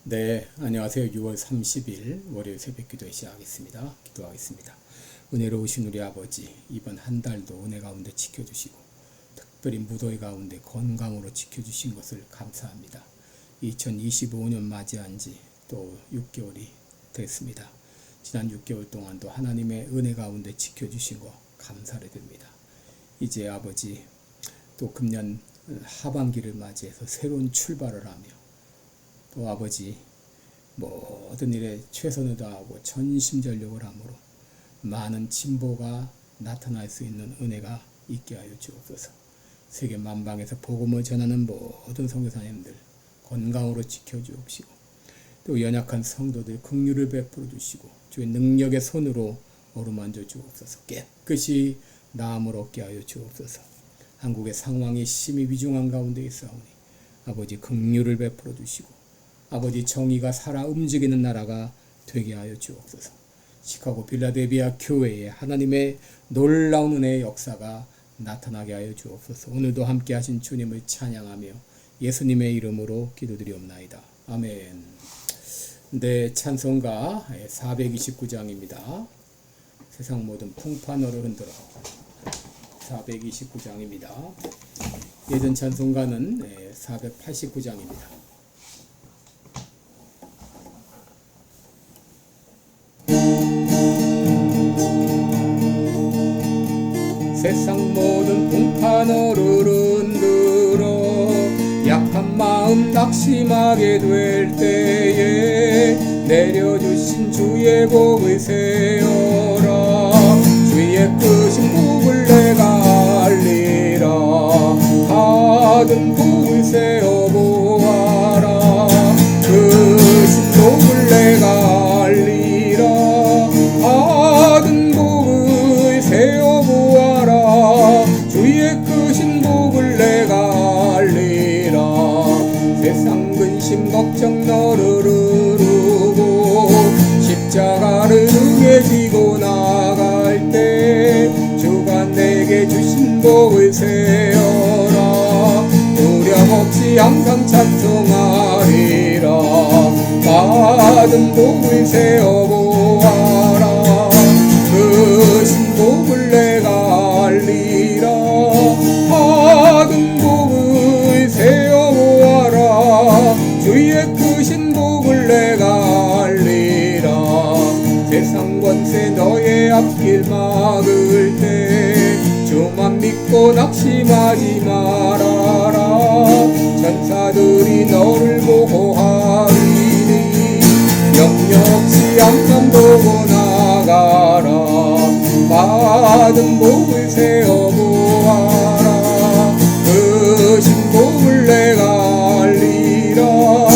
네, 안녕하세요. 6월 30일 월요일 새벽 기도 시작하겠습니다. 기도하겠습니다. 은혜로우신 우리 아버지, 이번 한 달도 은혜 가운데 지켜주시고 특별히 무더위 가운데 건강으로 지켜주신 것을 감사합니다. 2025년 맞이한 지 또 6개월이 됐습니다. 지난 6개월 동안도 하나님의 은혜 가운데 지켜주신 거 감사를 드립니다. 이제 아버지 또 금년 하반기를 맞이해서 새로운 출발을 하며 또 아버지 모든 일에 최선을 다하고 전심전력을 하므로 많은 진보가 나타날 수 있는 은혜가 있게 하여 주옵소서. 세계 만방에서 복음을 전하는 모든 선교사님들 건강으로 지켜주옵시고 또 연약한 성도들 긍휼을 베풀어 주시고 주의 능력의 손으로 어루만져 주옵소서. 깨끗이 나음을 얻게 하여 주옵소서. 한국의 상황이 심히 위중한 가운데 있사오니 아버지 긍휼을 베풀어 주시고 아버지 정의가 살아 움직이는 나라가 되게 하여 주옵소서. 시카고 필라델피아 교회에 하나님의 놀라운 은혜의 역사가 나타나게 하여 주옵소서. 오늘도 함께 하신 주님을 찬양하며 예수님의 이름으로 기도드리옵나이다. 아멘. 네, 찬송가 429장입니다. 세상 모든 풍파너를 흔들어 429장입니다. 예전 찬송가는 489장입니다. 세상 모든 풍파너를 흔들어 약한 마음 낙심하게 될 때에 내려주신 주의 복을 세어라. 주의 크신 복을 내가 알리라. 받은 복을 세어보아라. 크신 복을 내가 알리라. 받은 복을 세어보아라. 주의 크신 복을 내가 알리라. 세상 근심 걱정 너를 이루고 십자가를 등에 지고 나갈 때 주가 내게 주신 복을 세어라. 두려움 없이 항상 찬송하리라. 받은 복을 세어보아라. 크신 복을 내가 알리라. 받은 복을 세어보아라. 주의 크신 복을 내가 알리라. 세상 권세 너의 앞길 막을 때 주만 믿고 낙심하지 말아라. 천사들이 너를 보호하리니 영역시 항상 보고 나가라. 받은 복을 세어보아라. 크신 복을 내가 알리라.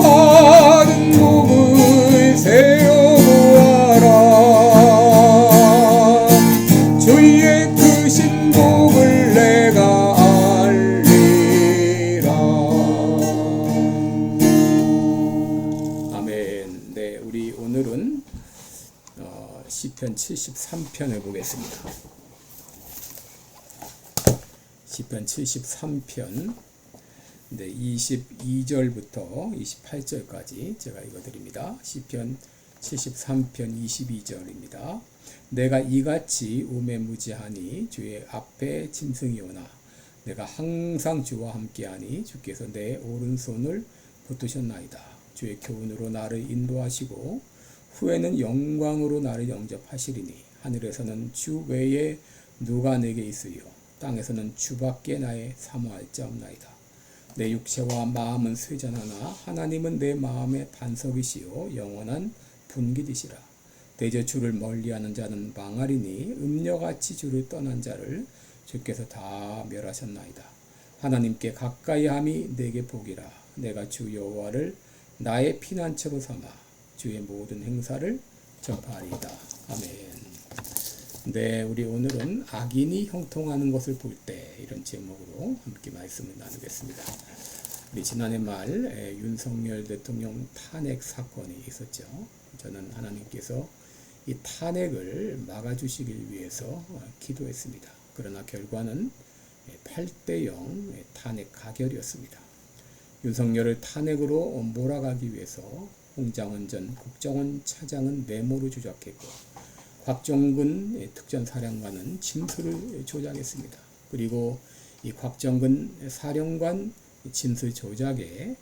받은 복을 세어보아라. 주의 크신 복을 내가 알리라. 아멘. 네, 우리 오늘은 시편 73편을 보겠습니다. 시편 73편 22절부터 28절까지 제가 읽어드립니다. 시편 73편 22절입니다. 내가 이같이 우매무지하니 주의 앞에 짐승이 오나 내가 항상 주와 함께하니 주께서 내 오른손을 붙드셨나이다. 주의 교훈으로 나를 인도하시고 후에는 영광으로 나를 영접하시리니 하늘에서는 주 외에 누가 내게 있으리요 땅에서는 주밖에 나의 사모할 자 없나이다. 내 육체와 마음은 쇠잔하나 하나님은 내 마음의 반석이시요 영원한 분깃이시라. 대저 주를 멀리하는 자는 망하리니 음녀같이 주를 떠난 자를 주께서 다 멸하셨나이다. 하나님께 가까이함이 내게 복이라. 내가 주 여호와를 나의 피난처로 삼아 주의 모든 행사를 전파하리이다. 아멘. 네, 우리 오늘은 악인이 형통하는 것을 볼 때 이런 제목으로 함께 말씀을 나누겠습니다. 우리 지난해 말 윤석열 대통령 탄핵 사건이 있었죠. 저는 하나님께서 이 탄핵을 막아주시길 위해서 기도했습니다. 그러나 결과는 8대0 탄핵 가결이었습니다. 윤석열을 탄핵으로 몰아가기 위해서 홍장원 전 국정원 차장은 메모를 조작했고 곽정근 특전사령관은 진술을 조작했습니다. 그리고 이 곽정근 사령관 진술 조작에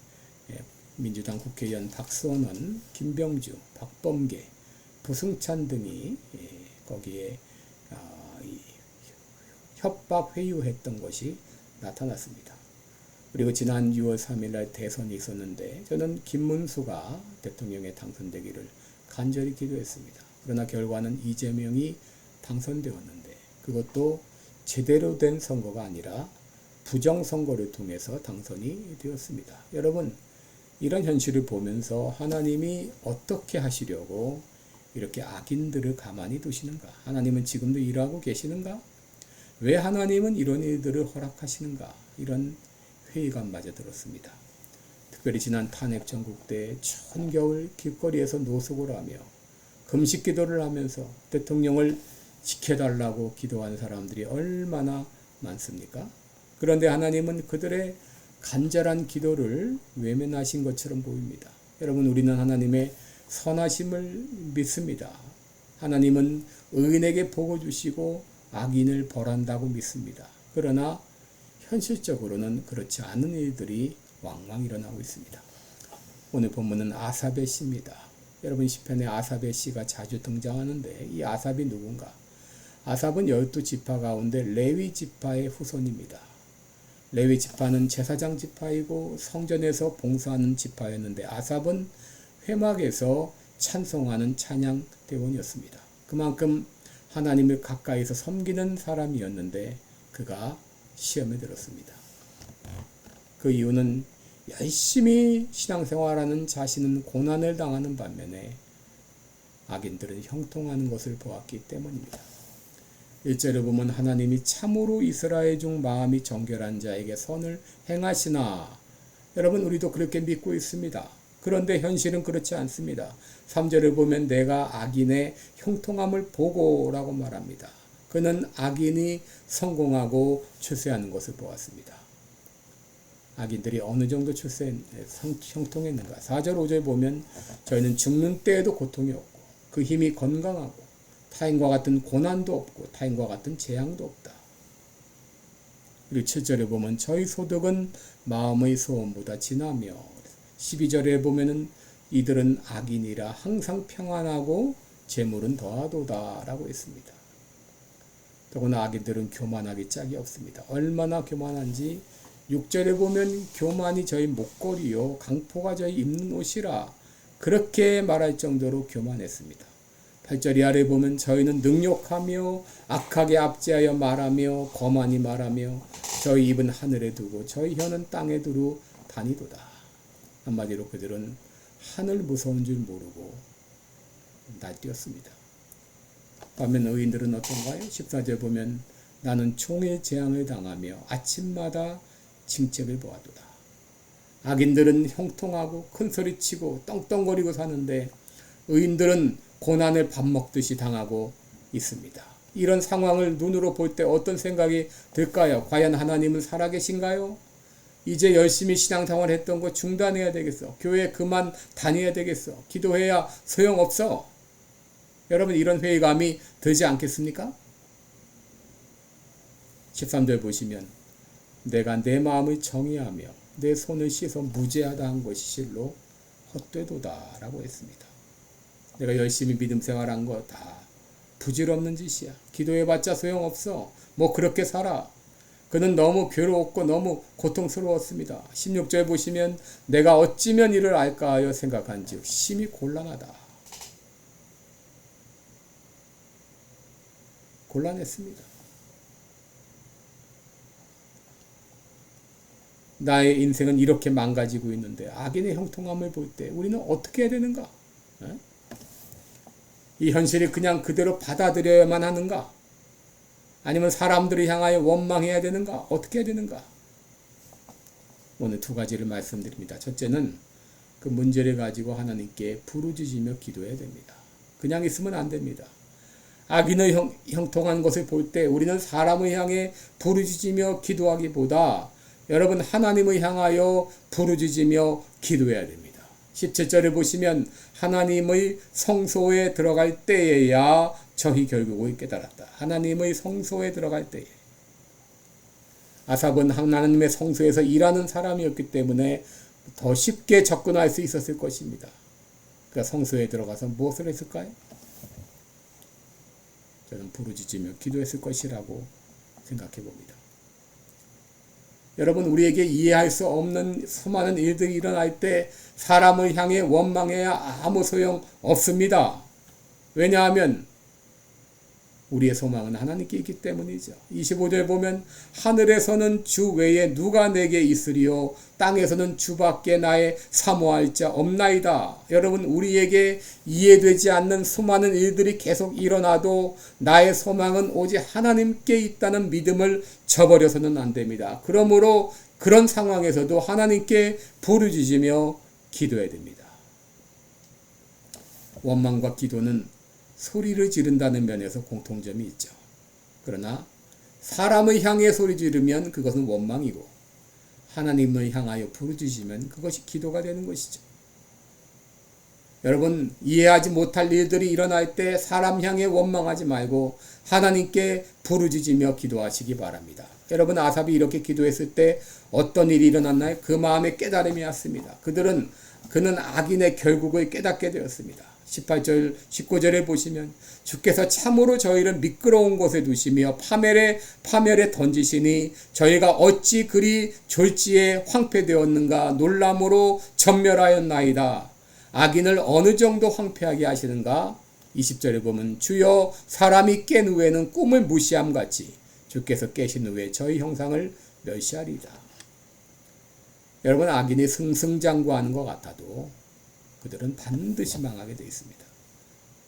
민주당 국회의원 박선원, 김병주, 박범계, 부승찬 등이 거기에 협박 회유했던 것이 나타났습니다. 그리고 지난 6월 3일 날 대선이 있었는데 저는 김문수가 대통령에 당선되기를 간절히 기도했습니다. 그러나 결과는 이재명이 당선되었는데 그것도 제대로 된 선거가 아니라 부정선거를 통해서 당선이 되었습니다. 여러분, 이런 현실을 보면서 하나님이 어떻게 하시려고 이렇게 악인들을 가만히 두시는가? 하나님은 지금도 일하고 계시는가? 왜 하나님은 이런 일들을 허락하시는가? 이런 회의감마저 들었습니다. 특별히 지난 탄핵 전국 때 추운 겨울 길거리에서 노숙을 하며 금식 기도를 하면서 대통령을 지켜달라고 기도한 사람들이 얼마나 많습니까? 그런데 하나님은 그들의 간절한 기도를 외면하신 것처럼 보입니다. 여러분, 우리는 하나님의 선하심을 믿습니다. 하나님은 의인에게 복을 주시고 악인을 벌한다고 믿습니다. 그러나 현실적으로는 그렇지 않은 일들이 왕왕 일어나고 있습니다. 오늘 본문은 아삽의 시입니다. 여러분, 시편에 아삽의 시가 자주 등장하는데 이 아삽이 누군가? 아삽은 12지파 가운데 레위 지파의 후손입니다. 레위 지파는 제사장 지파이고 성전에서 봉사하는 지파였는데 아삽은 회막에서 찬송하는 찬양 대원이었습니다. 그만큼 하나님을 가까이서 섬기는 사람이었는데 그가 시험에 들었습니다. 그 이유는 열심히 신앙생활하는 자신은 고난을 당하는 반면에 악인들은 형통하는 것을 보았기 때문입니다. 1절에 보면 하나님이 참으로 이스라엘 중 마음이 정결한 자에게 선을 행하시나. 여러분, 우리도 그렇게 믿고 있습니다. 그런데 현실은 그렇지 않습니다. 3절을 보면 내가 악인의 형통함을 보고라고 말합니다. 그는 악인이 성공하고 출세하는 것을 보았습니다. 악인들이 어느 정도 형통했는가? 4절 5절 보면 저희는 죽는 때에도 고통이 없고 그 힘이 건강하고 타인과 같은 고난도 없고 타인과 같은 재앙도 없다. 그리고 7절에 보면 저희 소득은 마음의 소원보다 진하며 12절에 보면은 이들은 악인이라 항상 평안하고 재물은 더하도다 라고 했습니다. 더구나 악인들은 교만하기 짝이 없습니다. 얼마나 교만한지 6절에 보면 교만이 저희 목걸이요 강포가 저희 입는 옷이라 그렇게 말할 정도로 교만했습니다. 8절 이하를 보면 저희는 능욕하며 악하게 압제하여 말하며 거만히 말하며 저희 입은 하늘에 두고 저희 혀는 땅에 두루 다니도다. 한마디로 그들은 하늘 무서운 줄 모르고 날뛰었습니다. 반면 의인들은 어떤가요? 14절 보면 나는 총의 재앙을 당하며 아침마다 징책을 보아도다. 악인들은 형통하고 큰소리치고 떵떵거리고 사는데 의인들은 고난을 밥 먹듯이 당하고 있습니다. 이런 상황을 눈으로 볼 때 어떤 생각이 들까요? 과연 하나님은 살아계신가요? 이제 열심히 신앙생활 했던 거 중단해야 되겠어. 교회 그만 다녀야 되겠어. 기도해야 소용없어. 여러분, 이런 회의감이 들지 않겠습니까? 13절 보시면 내가 내 마음을 정의하며 내 손을 씻어 무죄하다 한 것이 실로 헛되도다 라고 했습니다. 내가 열심히 믿음 생활한 거 다 부질없는 짓이야. 기도해봤자 소용없어. 뭐 그렇게 살아. 그는 너무 괴로웠고 너무 고통스러웠습니다. 16절 보시면 내가 어찌면 이를 알까 하여 생각한즉 심히 곤란하다. 곤란했습니다. 나의 인생은 이렇게 망가지고 있는데 악인의 형통함을 볼 때 우리는 어떻게 해야 되는가? 이 현실이 그냥 그대로 받아들여야만 하는가? 아니면 사람들을 향하여 원망해야 되는가? 어떻게 해야 되는가? 오늘 두 가지를 말씀드립니다. 첫째는 그 문제를 가지고 하나님께 부르짖으며 기도해야 됩니다. 그냥 있으면 안 됩니다. 악인의 형통한 것을 볼 때 우리는 사람을 향해 부르짖으며 기도하기보다 여러분 하나님을 향하여 부르짖으며 기도해야 됩니다. 17절에 보시면 하나님의 성소에 들어갈 때에야 저희 결국을 깨달았다. 하나님의 성소에 들어갈 때에. 아삽은 하나님의 성소에서 일하는 사람이었기 때문에 더 쉽게 접근할 수 있었을 것입니다. 그러니까 성소에 들어가서 무엇을 했을까요? 저는 부르짖으며 기도했을 것이라고 생각해 봅니다. 여러분, 우리에게 이해할 수 없는 수많은 일들이 일어날 때 사람을 향해 원망해야 아무 소용 없습니다. 왜냐하면 우리의 소망은 하나님께 있기 때문이죠. 25절 보면 하늘에서는 주 외에 누가 내게 있으리요 땅에서는 주밖에 나의 사모할 자 없나이다. 여러분, 우리에게 이해되지 않는 수많은 일들이 계속 일어나도 나의 소망은 오직 하나님께 있다는 믿음을 저버려서는 안 됩니다. 그러므로 그런 상황에서도 하나님께 부르짖으며 기도해야 됩니다. 원망과 기도는 소리를 지른다는 면에서 공통점이 있죠. 그러나 사람을 향해 소리 지르면 그것은 원망이고 하나님을 향하여 부르짖으면 그것이 기도가 되는 것이죠. 여러분, 이해하지 못할 일들이 일어날 때 사람 향해 원망하지 말고 하나님께 부르짖으며 기도하시기 바랍니다. 여러분, 아삽이 이렇게 기도했을 때 어떤 일이 일어났나요? 그 마음에 깨달음이 왔습니다. 그는 악인의 결국을 깨닫게 되었습니다. 18절, 19절에 보시면 주께서 참으로 저희를 미끄러운 곳에 두시며 파멸에 던지시니 저희가 어찌 그리 졸지에 황폐되었는가 놀람으로 전멸하였나이다. 악인을 어느 정도 황폐하게 하시는가? 20절에 보면 주여 사람이 깬 후에는 꿈을 무시함같이 주께서 깨신 후에 저희 형상을 멸시하리이다. 여러분, 악인이 승승장구하는 것 같아도 그들은 반드시 망하게 되어 있습니다.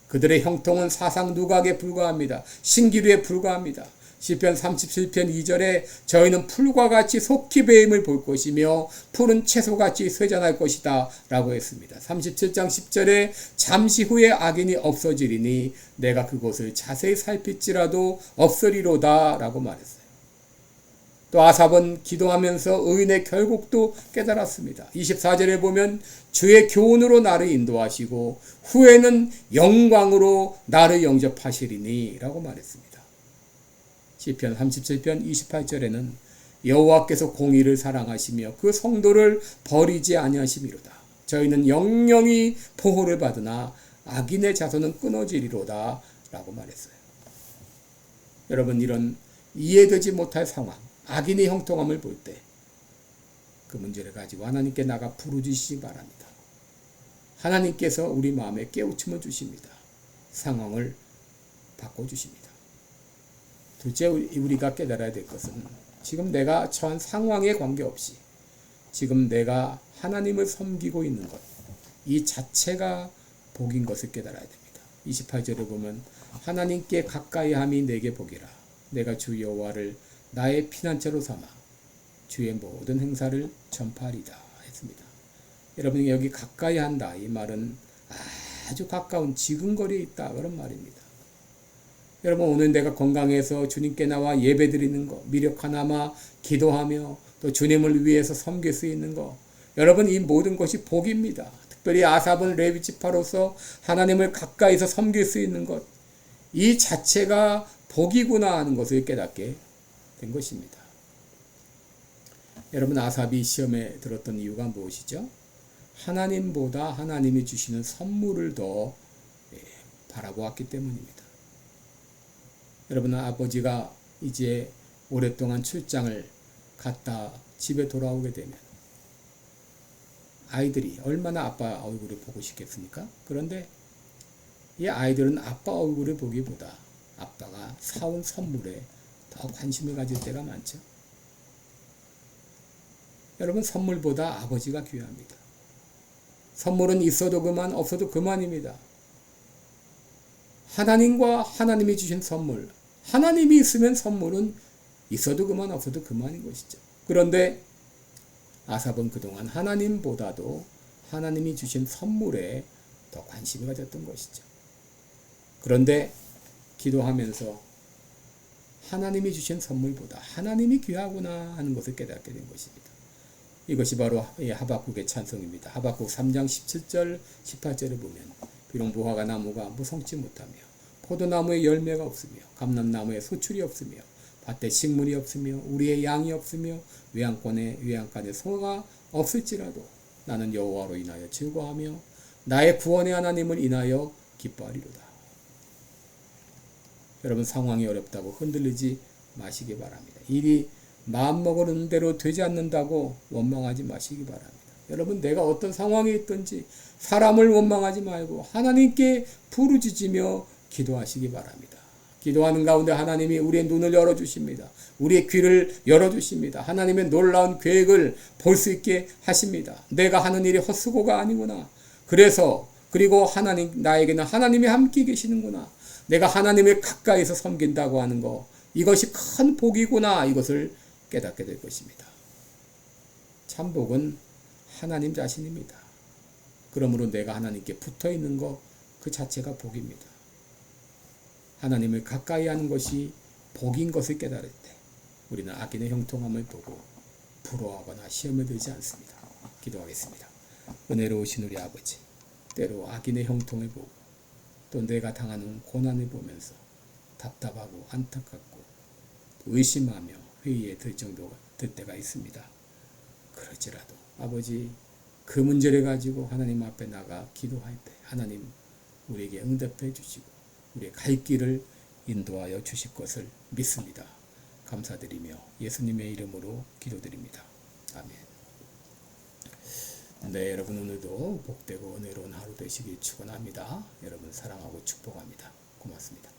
그들의 형통은 사상 누각에 불과합니다. 신기루에 불과합니다. 시편 37편 2절에 저희는 풀과 같이 속히 배임을 볼 것이며 푸른 채소같이 쇠잔할 것이다 라고 했습니다. 37장 10절에 잠시 후에 악인이 없어지리니 내가 그곳을 자세히 살필지라도 없으리로다 라고 말했어요. 또 아삽은 기도하면서 의인의 결국도 깨달았습니다. 24절에 보면 주의 교훈으로 나를 인도하시고 후에는 영광으로 나를 영접하시리니 라고 말했습니다. 시편 37편 28절에는 여호와께서 공의를 사랑하시며 그 성도를 버리지 아니하심이로다. 저희는 영영이 보호를 받으나 악인의 자손은 끊어지리로다 라고 말했어요. 여러분, 이런 이해되지 못할 상황, 악인의 형통함을 볼 때 그 문제를 가지고 하나님께 나가 부르짖으시기 바랍니다. 하나님께서 우리 마음에 깨우침을 주십니다. 상황을 바꿔주십니다. 둘째, 우리가 깨달아야 될 것은 지금 내가 처한 상황에 관계없이 지금 내가 하나님을 섬기고 있는 것, 이 자체가 복인 것을 깨달아야 됩니다. 28절에 보면 하나님께 가까이함이 내게 복이라. 내가 주 여호와를 나의 피난처로 삼아 주의 모든 행사를 전파하리다 했습니다. 여러분, 여기 가까이 한다, 이 말은 아주 가까운 지근거리에 있다 그런 말입니다. 여러분, 오늘 내가 건강해서 주님께 나와 예배드리는 것, 미력 하나마 기도하며 또 주님을 위해서 섬길 수 있는 것, 여러분, 이 모든 것이 복입니다. 특별히 아삽은 레위 지파로서 하나님을 가까이서 섬길 수 있는 것, 이 자체가 복이구나 하는 것을 깨닫게 된 것입니다. 여러분, 아삽이 시험에 들었던 이유가 무엇이죠? 하나님보다 하나님이 주시는 선물을 더 바라보았기 때문입니다. 여러분, 아버지가 이제 오랫동안 출장을 갔다 집에 돌아오게 되면 아이들이 얼마나 아빠 얼굴을 보고 싶겠습니까? 그런데 이 아이들은 아빠 얼굴을 보기보다 아빠가 사온 선물에 더 관심을 가질 때가 많죠. 여러분, 선물보다 아버지가 귀합니다. 선물은 있어도 그만, 없어도 그만입니다. 하나님과 하나님이 주신 선물, 하나님이 있으면 선물은 있어도 그만, 없어도 그만인 것이죠. 그런데 아삽은 그동안 하나님보다도 하나님이 주신 선물에 더 관심을 가졌던 것이죠. 그런데 기도하면서 하나님이 주신 선물보다 하나님이 귀하구나 하는 것을 깨닫게 된 것입니다. 이것이 바로 하박국의 찬송입니다. 하박국 3장 17절 18절을 보면 비록 무화과 나무가 무성치 못하며 포도나무에 열매가 없으며 감람나무에 소출이 없으며 밭에 식물이 없으며 우리의 양이 없으며 외양간에 소가 없을지라도 나는 여호와로 인하여 즐거워하며 나의 구원의 하나님을 인하여 기뻐하리로다. 여러분, 상황이 어렵다고 흔들리지 마시기 바랍니다. 일이 마음먹은 대로 되지 않는다고 원망하지 마시기 바랍니다. 여러분, 내가 어떤 상황에 있든지 사람을 원망하지 말고 하나님께 부르짖으며 기도하시기 바랍니다. 기도하는 가운데 하나님이 우리의 눈을 열어주십니다. 우리의 귀를 열어주십니다. 하나님의 놀라운 계획을 볼 수 있게 하십니다. 내가 하는 일이 헛수고가 아니구나. 그리고 나에게는 하나님이 함께 계시는구나. 내가 하나님을 가까이서 섬긴다고 하는 거, 이것이 큰 복이구나. 이것을 깨닫게 될 것입니다. 참 복은 하나님 자신입니다. 그러므로 내가 하나님께 붙어 있는 것 그 자체가 복입니다. 하나님을 가까이 하는 것이 복인 것을 깨달을 때 우리는 악인의 형통함을 보고 부러워하거나 시험에 들지 않습니다. 기도하겠습니다. 은혜로우신 우리 아버지, 때로 악인의 형통을 보고 또 내가 당하는 고난을 보면서 답답하고 안타깝고 의심하며 회의에 들 때가 있습니다. 그럴지라도 아버지, 그 문제를 가지고 하나님 앞에 나가 기도할 때 하나님 우리에게 응답해 주시고 우리의 갈 길을 인도하여 주실 것을 믿습니다. 감사드리며 예수님의 이름으로 기도드립니다. 아멘. 네, 여러분, 오늘도 복되고 은혜로운 하루 되시길 축원합니다. 여러분 사랑하고 축복합니다. 고맙습니다.